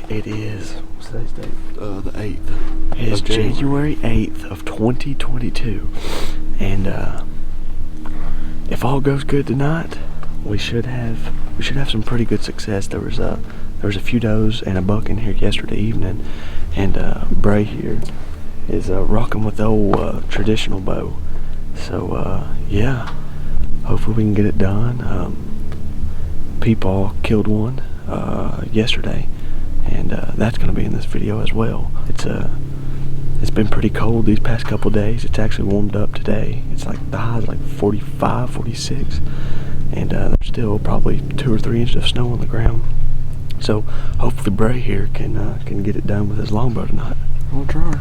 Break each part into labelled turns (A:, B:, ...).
A: It is, what's today's date?
B: The 8th.
A: It is January 8th of 2022. And if all goes good tonight, we should have some pretty good success. There was a few does and a buck in here yesterday evening, and Bray here is rocking with the old traditional bow. So yeah, hopefully we can get it done. Peepaw killed one yesterday, and that's going to be in this video as well. It's been pretty cold these past couple days. It's actually warmed up today. It's like the high is like 45, 46, and there's still probably 2 or 3 inches of snow on the ground. So hopefully Bray here can get it done with his longbow tonight.
B: We'll try.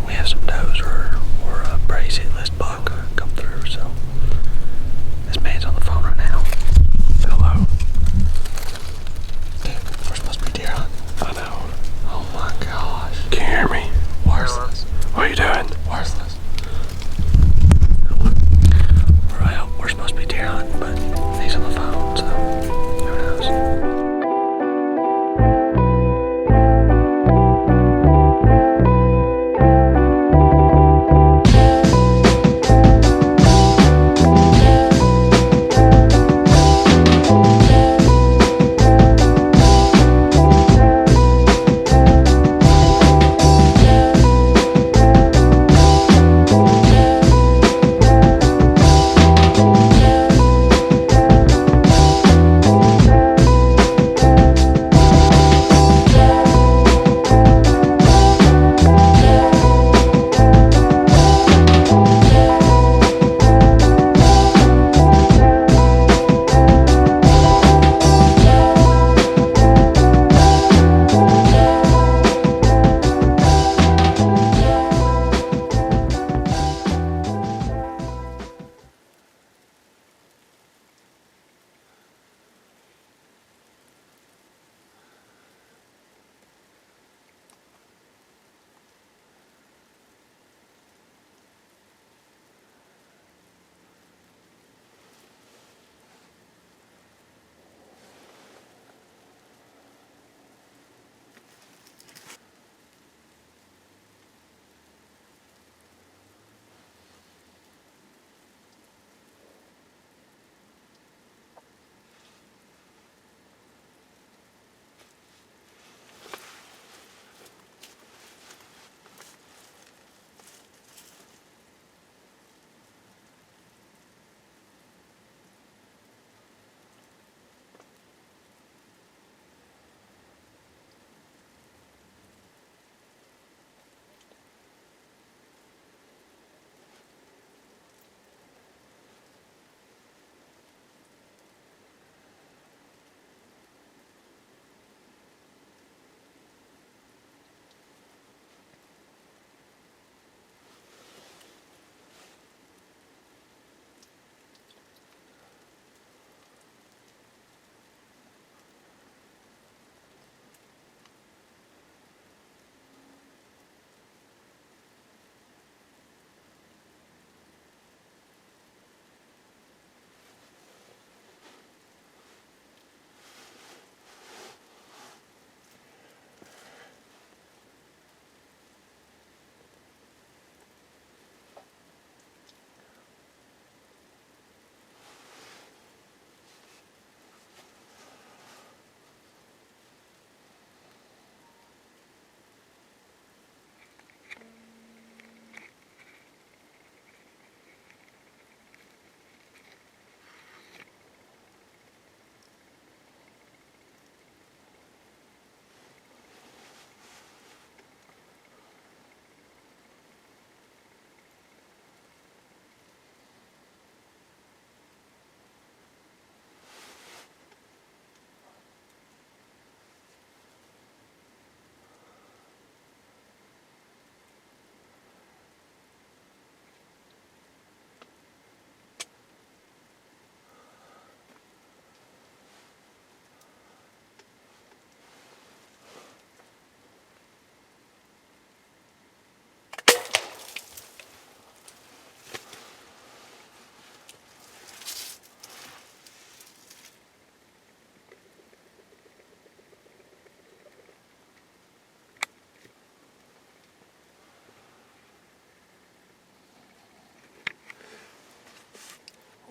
A: We have some does or Bray's hit list buck come through. So this man's on the phone right now. Hello. Dude, we're supposed to be deer hunting. I know. Oh my gosh. Can you hear me? Worthless. What are you doing? Worthless.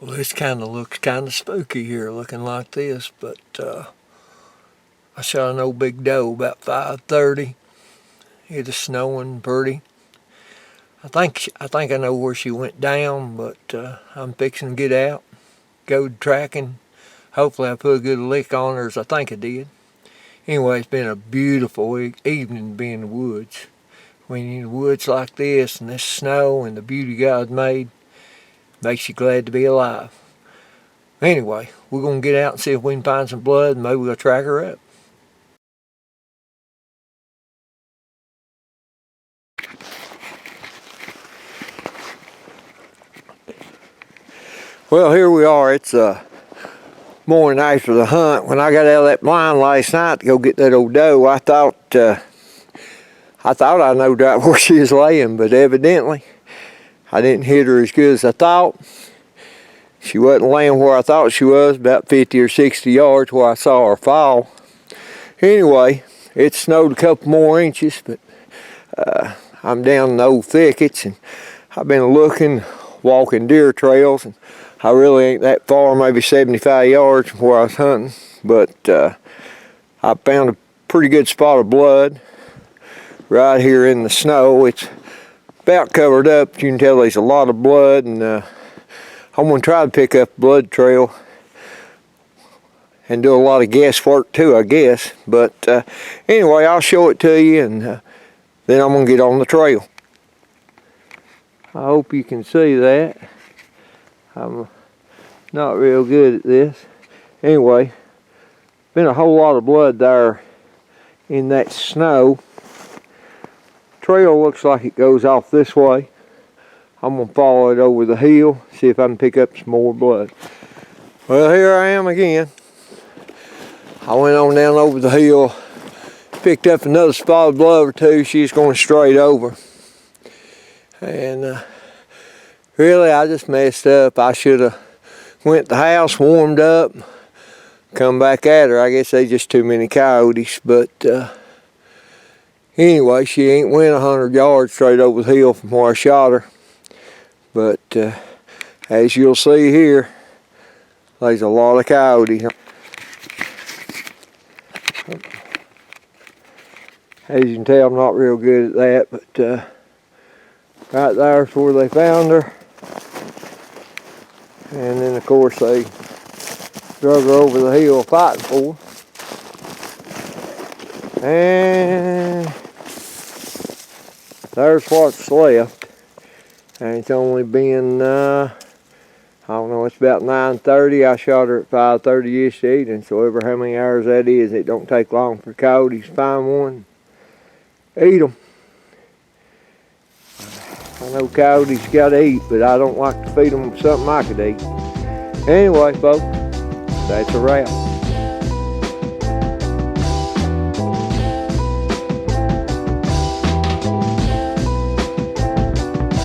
C: Well, this kind of looks kind of spooky here, looking like this, but I shot an old big doe about 5:30. It is snowing pretty. I think I know where she went down, but I'm fixing to get out, go tracking. Hopefully I put a good lick on her, as I think I did. Anyway, it's been a beautiful evening to be in the woods. When you're in the woods like this, and this snow, and the beauty God made, makes you glad to be alive. Anyway, we're going to get out and see if we can find some blood, and maybe we'll track her up. Well, here we are. It's morning after the hunt. When I got out of that blind last night to go get that old doe, I thought I knowed right where she was laying, but evidently I didn't hit her as good as I thought. She wasn't laying where I thought she was, about 50 or 60 yards where I saw her fall. Anyway, it snowed a couple more inches, but I'm down in the old thickets, and I've been looking, walking deer trails, and I really ain't that far, maybe 75 yards from where I was hunting, but I found a pretty good spot of blood right here in the snow. It's about covered up. You can tell there's a lot of blood, and I'm going to try to pick up a blood trail and do a lot of guesswork too, I guess. But anyway, I'll show it to you, and then I'm going to get on the trail. I hope you can see that. I'm not real good at this. Anyway, been a whole lot of blood there in that snow. Trail looks like it goes off this way. I'm going to follow it over the hill, see if I can pick up some more blood. Well, here I am again. I went on down over the hill, picked up another spot of blood or two. She's going straight over. And really, I just messed up. I should have went to the house, warmed up, come back at her. I guess they just too many coyotes. But anyway, she ain't went 100 yards straight over the hill from where I shot her. But as you'll see here, there's a lot of coyotes. As you can tell, I'm not real good at that, but right there's where they found her. And then of course they drug her over the hill fighting for her. And there's what's left. And it's only been, I don't know, it's about 9:30. I shot her at 5:30 yesterday evening, so ever how many hours that is, it don't take long for coyotes to find one, eat them. I know coyotes gotta eat, but I don't like to feed them something I could eat. Anyway, folks, that's a wrap.